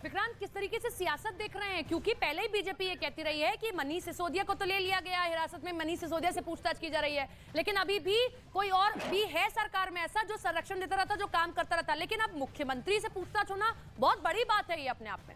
विक्रांत, किस तरीके से सियासत देख रहे हैं? क्योंकि पहले ही बीजेपी ये कहती रही है कि मनीष सिसोदिया को तो ले लिया गया हिरासत में, मनीष सिसोदिया से पूछताछ की जा रही है, लेकिन अभी भी कोई और भी है सरकार में ऐसा जो संरक्षण देता रहता, जो काम करता रहता। लेकिन अब मुख्यमंत्री से पूछताछ होना बहुत बड़ी बात है ये अपने आप में।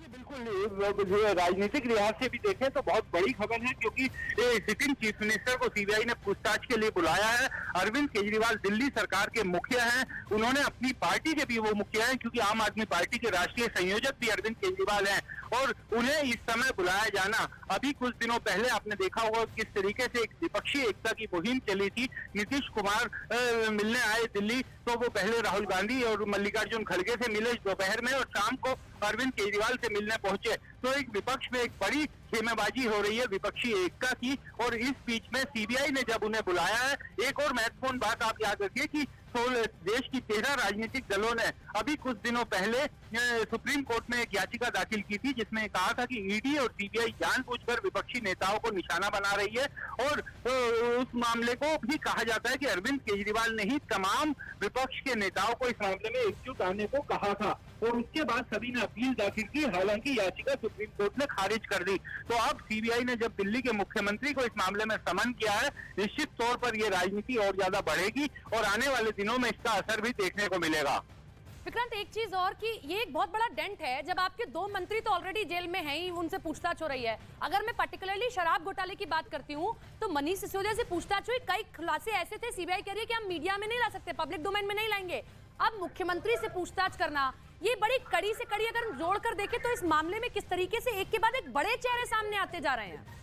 बिल्कुल, राजनीतिक लिहाज से भी देखें तो बहुत बड़ी खबर है, क्योंकि सिटिंग चीफ मिनिस्टर को सीबीआई ने पूछताछ के लिए बुलाया है। अरविंद केजरीवाल दिल्ली सरकार के मुखिया हैं, उन्होंने अपनी पार्टी के भी वो मुखिया हैं, क्योंकि आम आदमी पार्टी के राष्ट्रीय संयोजक भी अरविंद केजरीवाल हैं, और उन्हें इस समय बुलाया जाना, अभी कुछ दिनों पहले आपने देखा होगा किस तरीके से एक विपक्षी एकता की मुहिम चली थी। नीतीश कुमार मिलने आए दिल्ली, तो वो पहले राहुल गांधी और मल्लिकार्जुन खड़गे से मिले दोपहर में, और शाम को अरविंद केजरीवाल से मिलने पहुंचे। तो एक विपक्ष में एक बड़ी खेमेबाजी हो रही है विपक्षी एकता की, और इस बीच में सीबीआई ने जब उन्हें बुलाया है, एक और महत्वपूर्ण बात आप याद रखिए कि देश की 13 राजनीतिक दलों ने अभी कुछ दिनों पहले सुप्रीम कोर्ट में एक याचिका दाखिल की थी, जिसमें कहा था कि ईडी और सीबीआई जानबूझकर विपक्षी नेताओं को निशाना बना रही है, और उस मामले को भी कहा जाता है कि अरविंद केजरीवाल ने ही तमाम विपक्ष के नेताओं को इस मामले में एकजुट आने को कहा था, और उसके बाद सभी ने अपील दाखिल की। हालांकि याचिका सुप्रीम कोर्ट ने खारिज कर दी। तो अब सीबीआई ने जब दिल्ली के मुख्यमंत्री को इस मामले में समन किया है, निश्चित तौर पर यह राजनीति और ज्यादा बढ़ेगी, और आने वाले दिनों में इसका असर भी देखने को मिलेगा। विक्रांत, एक चीज और कि ये एक बहुत बड़ा डेंट है, जब आपके 2 मंत्री तो ऑलरेडी जेल में हैं ही, उनसे पूछताछ हो रही है। अगर मैं पर्टिकुलरली शराब घोटाले की बात करती हूँ, तो मनीष सिसोदिया से पूछताछ हुई, कई खुलासे ऐसे थे, सीबीआई कह रही है कि हम मीडिया में नहीं ला सकते, पब्लिक डोमेन में नहीं लाएंगे। अब मुख्यमंत्री से पूछताछ करना, ये बड़ी कड़ी से कड़ी अगर हम जोड़कर देखें तो इस मामले में किस तरीके से एक के बाद एक बड़े चेहरे सामने आते जा रहे हैं।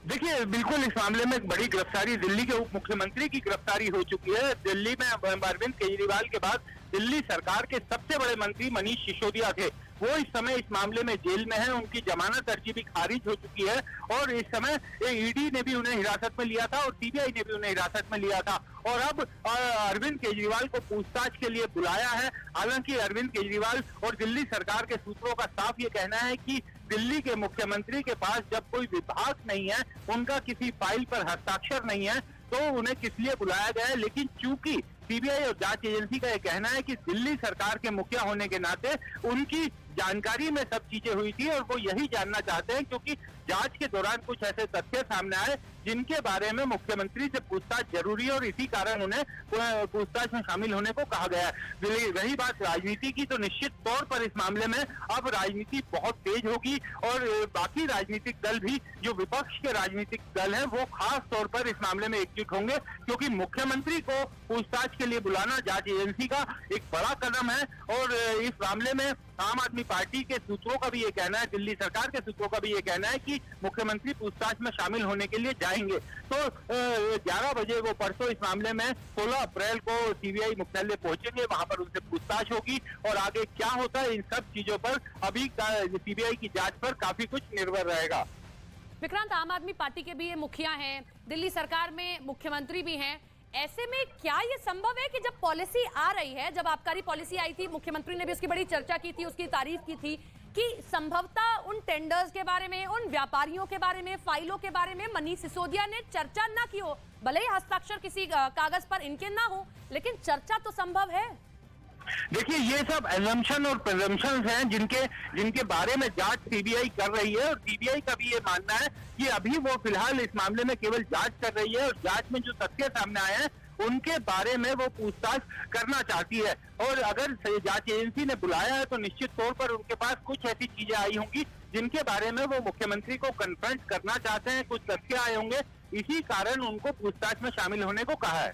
देखिए, बिल्कुल इस मामले में एक बड़ी गिरफ्तारी, दिल्ली के उप मुख्यमंत्री की गिरफ्तारी हो चुकी है। दिल्ली में अरविंद केजरीवाल के बाद दिल्ली सरकार के सबसे बड़े मंत्री मनीष सिसोदिया थे, वो इस समय इस मामले में जेल में हैं। उनकी जमानत अर्जी भी खारिज हो चुकी है, और इस समय ईडी ने भी उन्हें हिरासत में लिया था और सीबीआई ने भी उन्हें हिरासत में लिया था, और अब अरविंद केजरीवाल को पूछताछ के लिए बुलाया है। हालांकि अरविंद केजरीवाल और दिल्ली सरकार के सूत्रों का साफ ये कहना है कि दिल्ली के मुख्यमंत्री के पास जब कोई विभाग नहीं है, उनका किसी फाइल पर हस्ताक्षर नहीं है, तो उन्हें किस लिए बुलाया गया है। लेकिन चूंकि सीबीआई और जांच एजेंसी का यह कहना है कि दिल्ली सरकार के मुखिया होने के नाते उनकी जानकारी में सब चीजें हुई थी, और वो यही जानना चाहते हैं, क्योंकि जांच के दौरान कुछ ऐसे तथ्य सामने आए जिनके बारे में मुख्यमंत्री से पूछताछ जरूरी है, और इसी कारण उन्हें पूछताछ में शामिल होने को कहा गया है। रही बात राजनीति की, तो निश्चित तौर पर इस मामले में अब राजनीति बहुत तेज होगी, और बाकी राजनीतिक दल भी, जो विपक्ष के राजनीतिक दल हैं, वो खास तौर पर इस मामले में एकजुट होंगे, क्योंकि मुख्यमंत्री को पूछताछ के लिए बुलाना जांच एजेंसी का एक बड़ा कदम है। और इस मामले में आम आदमी पार्टी के सूत्रों का भी ये कहना है, दिल्ली सरकार के सूत्रों का भी ये कहना है कि मुख्यमंत्री पूछताछ में शामिल होने के लिए जाएंगे। तो 11 बजे वो परसों इस मामले में 16 अप्रैल को सीबीआई मुख्यालय पहुंचेंगे, वहां पर उनसे पूछताछ होगी, और आगे क्या होता है इन सब चीजों पर अभी सीबीआई की जांच पर काफी कुछ निर्भर रहेगा। विक्रांत, आम आदमी पार्टी के भी ये मुखिया हैं, दिल्ली सरकार में मुख्यमंत्री भी हैं, ऐसे में क्या ये संभव है कि जब पॉलिसी आ रही है, जब आबकारी पॉलिसी आई थी, मुख्यमंत्री ने भी उसकी बड़ी चर्चा की थी, उसकी तारीफ की थी, कि संभवतः उन टेंडर्स के बारे में, उन व्यापारियों के बारे में, फाइलों के बारे में मनीष सिसोदिया ने चर्चा ना की हो, भले ही हस्ताक्षर किसी कागज पर इनके ना हो, लेकिन चर्चा तो संभव है। देखिए, ये सब एजम्पशन और प्रिजम्पशंस हैं जिनके बारे में जांच सीबीआई कर रही है, और सीबीआई का भी ये मानना है कि अभी वो फिलहाल इस मामले में केवल जांच कर रही है, और जांच में जो तथ्य सामने आए हैं उनके बारे में वो पूछताछ करना चाहती है। और अगर जांच एजेंसी ने बुलाया है, तो निश्चित तौर पर उनके पास कुछ ऐसी चीजें आई होंगी जिनके बारे में वो मुख्यमंत्री को कन्फ्रंट करना चाहते हैं, कुछ तथ्य आए होंगे, इसी कारण उनको पूछताछ में शामिल होने को कहा है।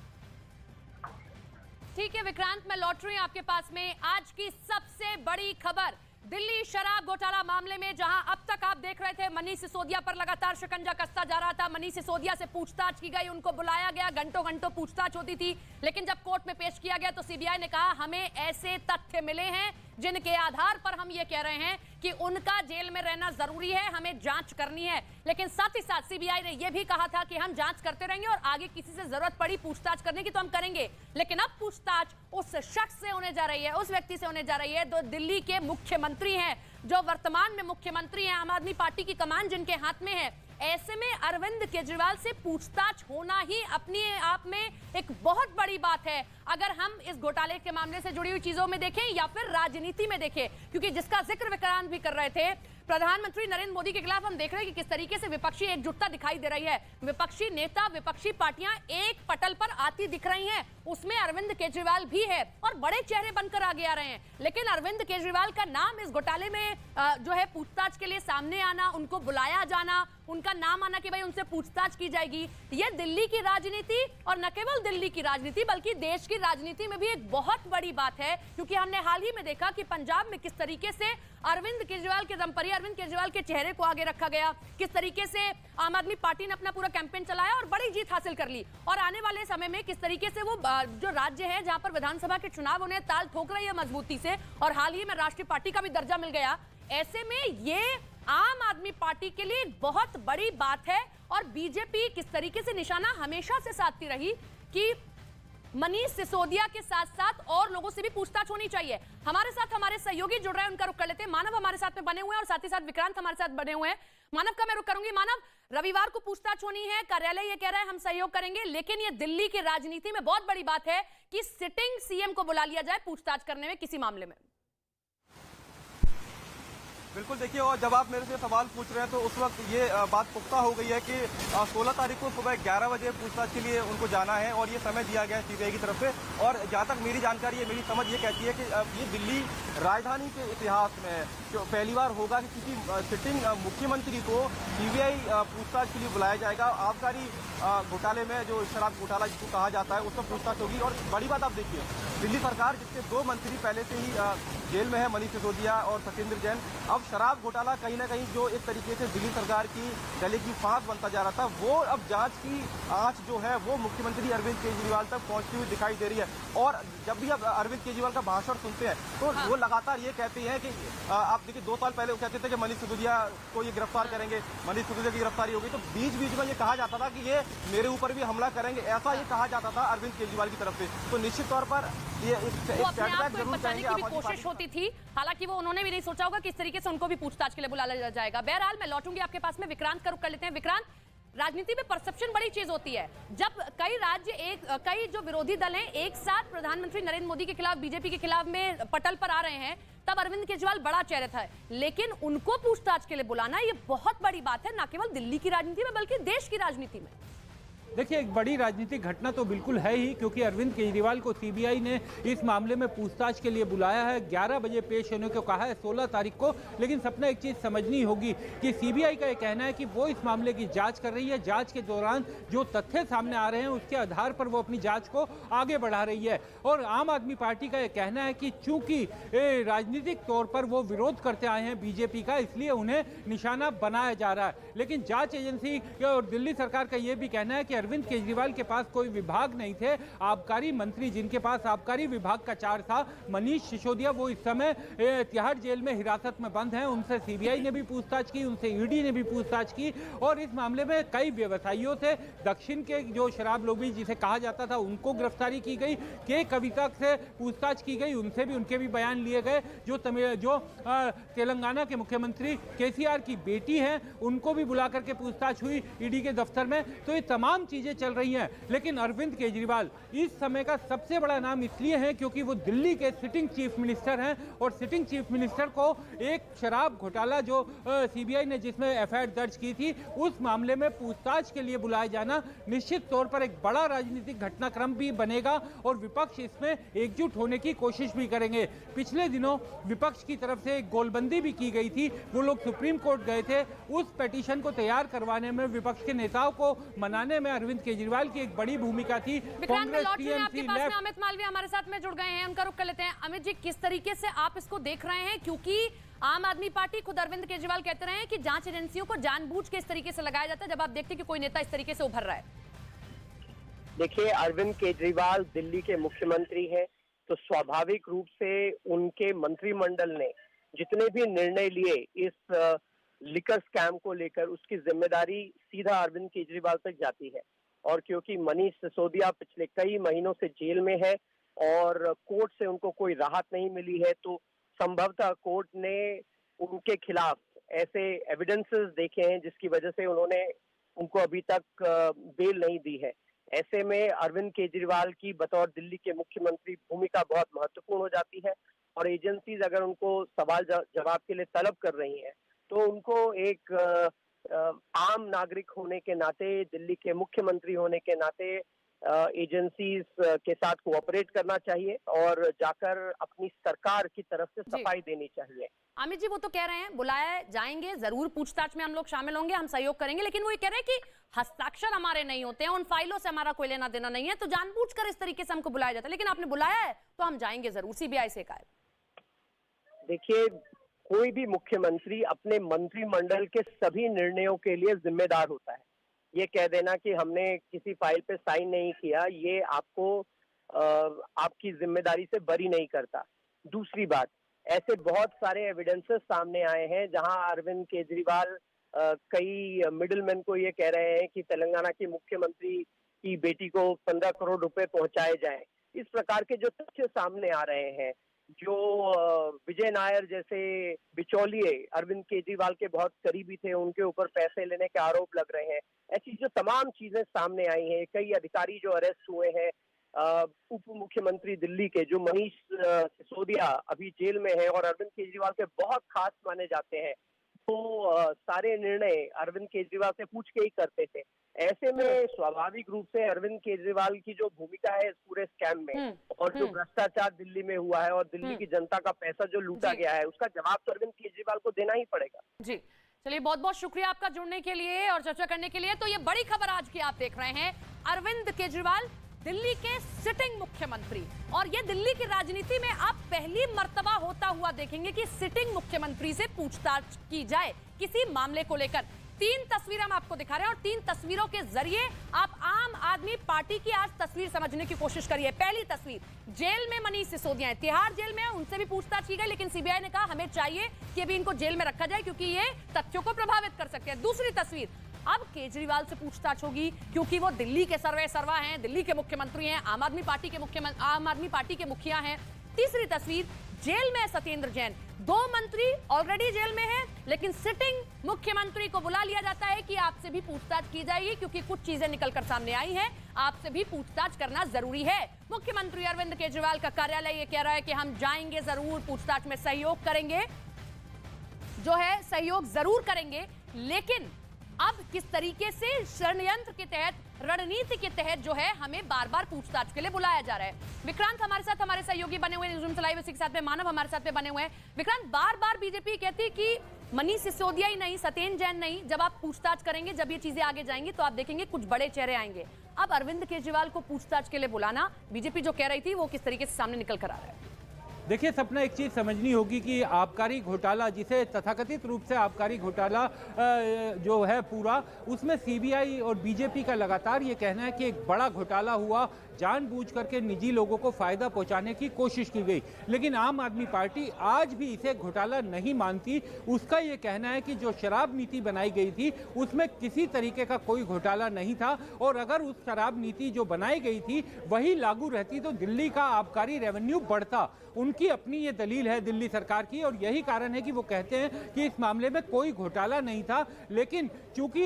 ठीक है विक्रांत, मैं लौट रही हूं आपके पास में आज की सबसे बड़ी खबर, दिल्ली शराब घोटाला मामले में, जहां अब तक आप देख रहे थे मनीष सिसोदिया पर लगातार शिकंजा कसता जा रहा था। मनीष सिसोदिया से पूछताछ की गई, उनको बुलाया गया, घंटों घंटों पूछताछ होती थी, लेकिन जब कोर्ट में पेश किया गया तो सीबीआई ने कहा हमें ऐसे तथ्य मिले हैं जिनके आधार पर हम ये कह रहे हैं कि उनका जेल में रहना जरूरी है, हमें जांच करनी है। लेकिन साथ ही साथ सीबीआई ने यह भी कहा था कि हम जांच करते रहेंगे, और आगे किसी से जरूरत पड़ी पूछताछ करने की तो हम करेंगे। लेकिन अब पूछताछ उस शख्स से होने जा रही है, उस व्यक्ति से होने जा रही है जो दिल्ली के मुख्यमंत्री हैं, जो वर्तमान में मुख्यमंत्री हैं, आम आदमी पार्टी की कमान जिनके हाथ में है। ऐसे में अरविंद केजरीवाल से पूछताछ होना ही अपने आप में एक बहुत बड़ी बात है। अगर हम इस घोटाले के मामले से जुड़ी हुई चीजों में देखें या फिर राजनीति में देखें, क्योंकि जिसका जिक्र विक्रांत भी कर रहे थे, प्रधानमंत्री नरेंद्र मोदी के खिलाफ हम देख रहे हैं कि किस तरीके से विपक्षी एकजुटता दिखाई दे रही है। विपक्षी नेता, विपक्षी पार्टियां एक पटल पर आती दिख रही हैं, उसमें अरविंद केजरीवाल भी है और बड़े चेहरे बनकर आगे आ रहे हैं। लेकिन अरविंद केजरीवाल का नाम इस घोटाले में जो है पूछताछ के लिए सामने आना, उनको बुलाया जाना, उनका नाम आना कि भाई उनसे पूछताछ की जाएगी, ये दिल्ली की राजनीति और न केवल दिल्ली की राजनीति बल्कि देश की राजनीति में भी एक बहुत बड़ी बात है। क्योंकि हमने हाल ही में देखा कि पंजाब में किस तरीके से अरविंद केजरीवाल के दम पर ही अरविंद केजरीवाल के चेहरे को आगे रखा गया, किस तरीके से आम आदमी पार्टी ने अपना पूरा कैंपेन चलाया और बड़ी जीत हासिल कर ली। और आने वाले समय में किस तरीके से वो जो राज्य है जहां पर विधानसभा के चुनाव उन्हें ताल ठोक रही है मजबूती से, और हाल ही में राष्ट्रीय पार्टी का भी दर्जा मिल गया। ऐसे में ये आम आदमी पार्टी के लिए बहुत बड़ी बात है। और बीजेपी किस तरीके से निशाना हमेशा से साधती रही कि मनीष सिसोदिया के साथ साथ और लोगों से भी पूछताछ होनी चाहिए। हमारे साथ हमारे सहयोगी जुड़ रहे हैं, उनका रुख कर लेते हैं। मानव हमारे साथ में बने हुए हैं और साथ ही साथ विक्रांत हमारे साथ बने हुए हैं। मानव का मैं रुख करूंगी। मानव, रविवार को पूछताछ होनी है, कार्यालय ये कह रहा है हम सहयोग करेंगे, लेकिन ये दिल्ली की राजनीति में बहुत बड़ी बात है कि सिटिंग सीएम को बुला लिया जाए पूछताछ करने में किसी मामले में। बिल्कुल, देखिए, और जब आप मेरे से सवाल पूछ रहे हैं तो उस वक्त ये बात पुख्ता हो गई है कि 16 तारीख को सुबह 11 बजे पूछताछ के लिए उनको जाना है और ये समय दिया गया है सीबीआई की तरफ से। और जहाँ तक मेरी जानकारी है, मेरी समझ ये कहती है कि ये दिल्ली राजधानी के इतिहास में जो पहली बार होगा कि किसी सिटिंग मुख्यमंत्री को सीबीआई पूछताछ के लिए बुलाया जाएगा। आबकारी घोटाले में जो शराब घोटाला जिसको कहा जाता है उसमें पूछताछ होगी। और बड़ी बात आप देखिए, दिल्ली सरकार जिसके 2 मंत्री पहले से ही जेल में है, मनीष सिसोदिया और सत्येंद्र जैन, अब शराब घोटाला कहीं ना कहीं जो एक तरीके से दिल्ली सरकार की गले की फांस बनता जा रहा था, वो अब जांच की आंच जो है वो मुख्यमंत्री अरविंद केजरीवाल तक पहुंचती हुई दिखाई दे रही है। और जब भी आप अरविंद केजरीवाल का भाषण सुनते हैं तो वो लगातार ये कहते हैं कि आप देखिए, 2 साल पहले वो कहते थे कि मनीष सिसोदिया को ये गिरफ्तार करेंगे, मनीष सिसोदिया की गिरफ्तारी होगी, तो बीच बीच में ये कहा जाता था कि ये मेरे ऊपर भी हमला करेंगे, ऐसा ये कहा जाता था अरविंद केजरीवाल की तरफ से। तो निश्चित तौर पर ये अपने आप को बचाने की भी कोशिश होती थी। हालांकि वो उन्होंने भी नहीं सोचा होगा कि इस तरीके से उनको भी पूछताछ के लिए बुलाया जाएगा। बहरहाल मैं लौटूंगी आपके पास में, विक्रांत का रुख कर लेते हैं। विक्रांत, राजनीति में परसेप्शन बड़ी चीज होती है। जब कई जो विरोधी दल हैं एक साथ प्रधानमंत्री नरेंद्र मोदी के खिलाफ, बीजेपी के खिलाफ में पटल पर आ रहे हैं, तब अरविंद केजरीवाल बड़ा चेहरा था। लेकिन उनको पूछताछ के लिए बुलाना ये बहुत बड़ी बात है, न केवल दिल्ली की राजनीति में बल्कि देश की राजनीति में। देखिए, एक बड़ी राजनीतिक घटना तो बिल्कुल है ही, क्योंकि अरविंद केजरीवाल को सीबीआई ने इस मामले में पूछताछ के लिए बुलाया है। 11 बजे पेश होने को कहा है 16 तारीख को। लेकिन सपना एक चीज़ समझनी होगी कि सीबीआई का ये कहना है कि वो इस मामले की जांच कर रही है। जांच के दौरान जो तथ्य सामने आ रहे हैं उसके आधार पर वो अपनी जांच को आगे बढ़ा रही है। और आम आदमी पार्टी का ये कहना है कि चूंकि राजनीतिक तौर पर वो विरोध करते आए हैं बीजेपी का, इसलिए उन्हें निशाना बनाया जा रहा है। लेकिन जांच एजेंसी और दिल्ली सरकार का ये भी कहना है कि अरविंद केजरीवाल के पास कोई विभाग नहीं थे। आबकारी मंत्री जिनके पास आबकारी विभाग का चार्ज था, मनीष सिसोदिया, वो इस समय तिहाड़ जेल में हिरासत में बंद हैं। उनसे सीबीआई ने भी पूछताछ की, उनसे ईडी ने भी पूछताछ की। और इस मामले में कई व्यवसायियों से, दक्षिण के जो शराब लॉबी जिसे कहा जाता था, उनको गिरफ्तारी की गई। के कविता से पूछताछ की गई, उनसे भी उनके भी बयान लिए गए। जो तेलंगाना के मुख्यमंत्री केसीआर की बेटी हैं, उनको भी बुला करके पूछताछ हुई ईडी के दफ्तर में। तो ये तमाम चीजें चल रही हैं। लेकिन अरविंद केजरीवाल इस समय का सबसे बड़ा नाम इसलिए है क्योंकि वो दिल्ली के सिटिंग चीफ मिनिस्टर हैं। और सिटिंग चीफ मिनिस्टर को एक शराब घोटाला जो सीबीआई ने जिसमें एफआईआर दर्ज की थी, उस मामले में पूछताछ के लिए बुलाया जाना निश्चित तौर पर एक बड़ा राजनीतिक घटनाक्रम भी बनेगा और विपक्ष इसमें एकजुट होने की कोशिश भी करेंगे। पिछले दिनों विपक्ष की तरफ से एक गोलबंदी भी की गई थी। वो लोग सुप्रीम कोर्ट गए थे। उस पिटीशन को तैयार करवाने में, विपक्ष के नेताओं को मनाने में अरविंद केजरीवाल की एक बड़ी भूमिका थी। कांग्रेस, आपके पास में अमित मालवीय हमारे साथ में जुड़ गए हैं, उनका रुख कर लेते हैं। अमित जी, किस तरीके से आप इसको देख रहे हैं? क्योंकि आम आदमी पार्टी, खुद अरविंद केजरीवाल कहते रहे हैं कि जांच एजेंसियों को जानबूझ के इस तरीके से लगाया जाता है जब आप देखते हैं कि कोई नेता इस तरीके से उभर रहा है। देखिए, अरविंद केजरीवाल दिल्ली के मुख्यमंत्री हैं, तो स्वाभाविक रूप से उनके मंत्रिमंडल ने जितने भी निर्णय लिए इस लिकर स्कैम को लेकर, उसकी जिम्मेदारी सीधा अरविंद केजरीवाल तक जाती है। और क्योंकि मनीष सिसोदिया पिछले कई महीनों से जेल में है और कोर्ट से उनको कोई राहत नहीं मिली है, तो संभवतः कोर्ट ने उनके खिलाफ ऐसे एविडेंसेस देखे हैं जिसकी वजह से उन्होंने उनको अभी तक बेल नहीं दी है। ऐसे में अरविंद केजरीवाल की बतौर दिल्ली के मुख्यमंत्री भूमिका बहुत महत्वपूर्ण हो जाती है और एजेंसीज अगर उनको सवाल जवाब के लिए तलब कर रही हैं तो उनको एक आम नागरिक होने के नाते, दिल्ली के मुख्यमंत्री होने के नाते एजेंसीज के साथ कोऑपरेट करना चाहिए और जाकर अपनी सरकार की तरफ से सफाई देनी चाहिए। अमित जी, वो तो कह रहे हैं बुलाए जाएंगे, जरूर पूछताछ में हम लोग शामिल होंगे, हम सहयोग करेंगे, लेकिन वो ये कह रहे हैं कि हस्ताक्षर हमारे नहीं होते हैं, उन फाइलों से हमारा कोई लेना देना नहीं है, तो जानबूझकर इस तरीके से हमको बुलाया जाता है। लेकिन आपने बुलाया है तो हम जाएंगे जरूर, सीबीआई से कहा है। देखिए, कोई भी मुख्यमंत्री अपने मंत्रिमंडल के सभी निर्णयों के लिए जिम्मेदार होता है। ये कह देना कि हमने किसी फाइल पे साइन नहीं किया, ये आपको आपकी जिम्मेदारी से बरी नहीं करता। दूसरी बात, ऐसे बहुत सारे एविडेंसेस सामने आए हैं जहां अरविंद केजरीवाल कई मिडिलमैन को ये कह रहे हैं कि तेलंगाना के मुख्यमंत्री की बेटी को 15 करोड़ रुपए पहुंचाए जाएं। इस प्रकार के जो तथ्य सामने आ रहे हैं, जो विजय नायर जैसे बिचौलिए अरविंद केजरीवाल के बहुत करीबी थे, उनके ऊपर पैसे लेने के आरोप लग रहे हैं, ऐसी जो तमाम चीजें सामने आई हैं, कई अधिकारी जो अरेस्ट हुए हैं, उप मुख्यमंत्री दिल्ली के जो मनीष सिसोदिया अभी जेल में है और अरविंद केजरीवाल के बहुत खास माने जाते हैं, तो सारे निर्णय अरविंद केजरीवाल से पूछ के ही करते थे। ऐसे में स्वाभाविक रूप से अरविंद केजरीवाल की जो भूमिका है इस पूरे स्कैम में और जो भ्रष्टाचार दिल्ली में हुआ है और दिल्ली की जनता का पैसा जो लूटा गया है, उसका जवाब तो अरविंद केजरीवाल को देना ही पड़ेगा। जी, चलिए, बहुत बहुत शुक्रिया आपका जुड़ने के लिए और चर्चा करने के लिए। तो ये बड़ी खबर आज की आप देख रहे हैं, अरविंद केजरीवाल दिल्ली के सिटिंग मुख्यमंत्री, और ये दिल्ली की राजनीति में आप पहली मर्तबा होता हुआ देखेंगे कि सिटिंग मुख्यमंत्री से पूछताछ की जाए किसी मामले को लेकर। 3 तस्वीरें हम आपको दिखा रहे हैं और 3 तस्वीरों के जरिए आप आम आदमी पार्टी की आज तस्वीर समझने की कोशिश करिए। पहली तस्वीर, जेल में मनीष सिसोदिया है, तिहाड़ जेल में है, उनसे भी पूछताछ की गई, लेकिन सीबीआई ने कहा हमें चाहिए कि अभी इनको जेल में रखा जाए क्योंकि ये तथ्यों को प्रभावित कर सकते हैं। दूसरी तस्वीर, अब केजरीवाल से पूछताछ होगी क्योंकि वो दिल्ली के सर्वा हैं, दिल्ली के मुख्यमंत्री हैं, आम आदमी पार्टी के मुखिया हैं। तीसरी तस्वीर, जेल में सत्येंद्र जैन, 2 मंत्री ऑलरेडी जेल में हैं, लेकिन सिटिंग मुख्यमंत्री को बुला लिया जाता है कि आपसे भी पूछताछ की जाएगी क्योंकि कुछ चीजें निकलकर सामने आई हैं, आपसे भी पूछताछ करना जरूरी है। मुख्यमंत्री अरविंद केजरीवाल का कार्यालय ये कह रहा है कि हम जाएंगे जरूर, पूछताछ में सहयोग करेंगे, जो है सहयोग जरूर करेंगे, लेकिन अब किस तरीके से षड्यंत्र के तहत, रणनीति के तहत जो है हमें बार बार पूछताछ के लिए बुलाया जा रहा है। विक्रांत हमारे साथ, हमारे सहयोगी बने हुए न्यूज़रूम लाइव, इसी के साथ में मानव हमारे साथ में बने हुए हैं। विक्रांत, बार बार बीजेपी कहती कि मनीष सिसोदिया ही नहीं, सत्येंद्र जैन नहीं, जब आप पूछताछ करेंगे, जब ये चीजें आगे जाएंगी तो आप देखेंगे कुछ बड़े चेहरे आएंगे। अब अरविंद केजरीवाल को पूछताछ के लिए बुलाना, बीजेपी जो कह रही थी वो किस तरीके से सामने निकल कर आ रहा है? देखिए सपना, एक चीज़ समझनी होगी कि आबकारी घोटाला, जिसे तथाकथित रूप से आबकारी घोटाला जो है पूरा, उसमें सीबीआई और बीजेपी का लगातार ये कहना है कि एक बड़ा घोटाला हुआ, जानबूझ करके निजी लोगों को फायदा पहुंचाने की कोशिश की गई, लेकिन आम आदमी पार्टी आज भी इसे घोटाला नहीं मानती। उसका ये कहना है कि जो शराब नीति बनाई गई थी उसमें किसी तरीके का कोई घोटाला नहीं था, और अगर उस शराब नीति जो बनाई गई थी वही लागू रहती तो दिल्ली का आबकारी रेवेन्यू बढ़ता। उनकी अपनी ये दलील है दिल्ली सरकार की, और यही कारण है कि वो कहते हैं कि इस मामले में कोई घोटाला नहीं था, लेकिन चूंकि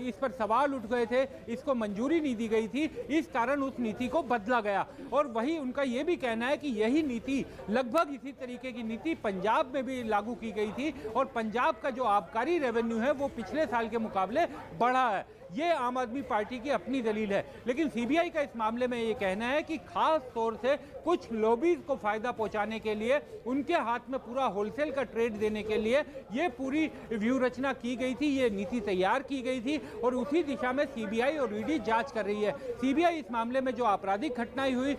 इस पर सवाल उठ गए थे, इसको मंजूरी नहीं दी गई थी, इस कारण उस नीति को बदला गया। और वही उनका ये भी कहना है कि यही नीति, लगभग इसी तरीके की नीति पंजाब में भी लागू की गई थी, और पंजाब का जो आबकारी रेवेन्यू है वो पिछले साल के मुकाबले बढ़ा है। ये आम आदमी पार्टी की अपनी दलील है, लेकिन सीबीआई का इस मामले में ये कहना है कि खास तौर से कुछ लॉबीज को फायदा पहुंचाने के लिए, उनके हाथ में पूरा होलसेल का ट्रेड देने के लिए ये पूरी व्यूह रचना की गई थी, ये नीति तैयार की गई थी, और उसी दिशा में सीबीआई और ईडी जांच कर रही है। सीबीआई इस मामले में जो आपराधिक घटनाएं हुई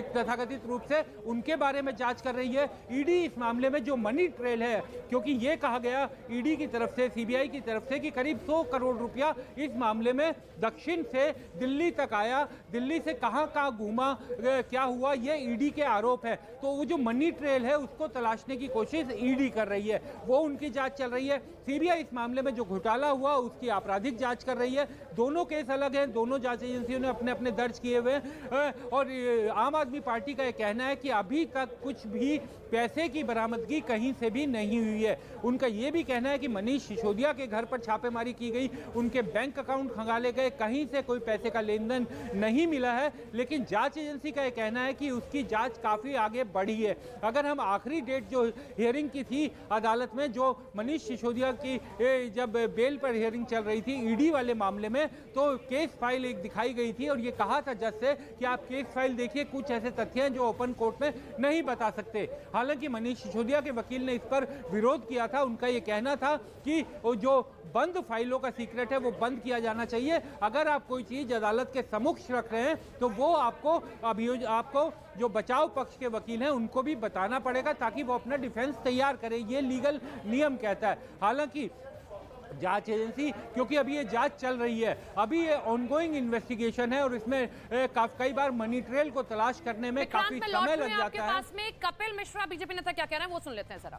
तथाकथित रूप से, उनके बारे में जांच कर रही है। ईडी इस मामले में जो मनी ट्रेल है, क्योंकि ये कहा गया ईडी की तरफ से, सीबीआई की तरफ से, कि करीब 100 करोड़ रुपया इस मामले में दक्षिण से दिल्ली तक आया, दिल्ली से कहां घूमा, क्या हुआ, ये ईडी के आरोप है। तो वो जो मनी ट्रेल है उसको तलाशने की कोशिश ईडी कर रही है, वो उनकी जांच चल रही है। सीबीआई इस मामले में जो घोटाला हुआ उसकी आपराधिक जांच कर रही है। दोनों केस अलग हैं, दोनों जांच एजेंसियों ने अपने अपने दर्ज किए हुए हैं। और आम आदमी पार्टी का यह कहना है कि अभी तक कुछ भी पैसे की बरामदगी कहीं से भी नहीं हुई है। उनका यह भी कहना है कि मनीष सिसोदिया के घर पर छापेमारी की गई, उनके बैंक अकाउंट खंगाले गए, कहीं से कोई पैसे का लेन देन नहीं मिला है। लेकिन जांच एजेंसी का यह कहना है कि उसकी जांच काफी आगे बढ़ी है। अगर हम आखिरी डेट जो हियरिंग की थी अदालत में, जो मनीष सिसोदिया की जब बेल पर हियरिंग चल रही थी ईडी वाले मामले में, तो केस फाइल एक दिखाई गई थी और ये कहा था जज से कि आप केस फाइल देखिए, कुछ ऐसे तथ्य हैं जो ओपन कोर्ट में नहीं बता सकते। हालांकि मनीष सिसोदिया के वकील ने इस पर विरोध किया था। उनका यह कहना था कि जो बंद फाइलों का सीक्रेट है वो बंद किया जाना चाहिए। अगर आप कोई चीज अदालत के सम्मुख रख रहे हैं तो वो आपको जो बचाव पक्ष के वकील हैं उनको भी बताना पड़ेगा, ताकि वो अपना डिफेंस तैयार करें। ये लीगल नियम कहता है। हालांकि जांच एजेंसी, क्योंकि अभी ये जांच चल रही है, अभी ये ऑनगोइंग इन्वेस्टिगेशन है और इसमें कई बार मनी ट्रेल को तलाश करने में काफी समय लग जाता है। आपके पास में कपिल मिश्रा बीजेपी नेता क्या कह रहे हैं वो सुन लेते हैं सर।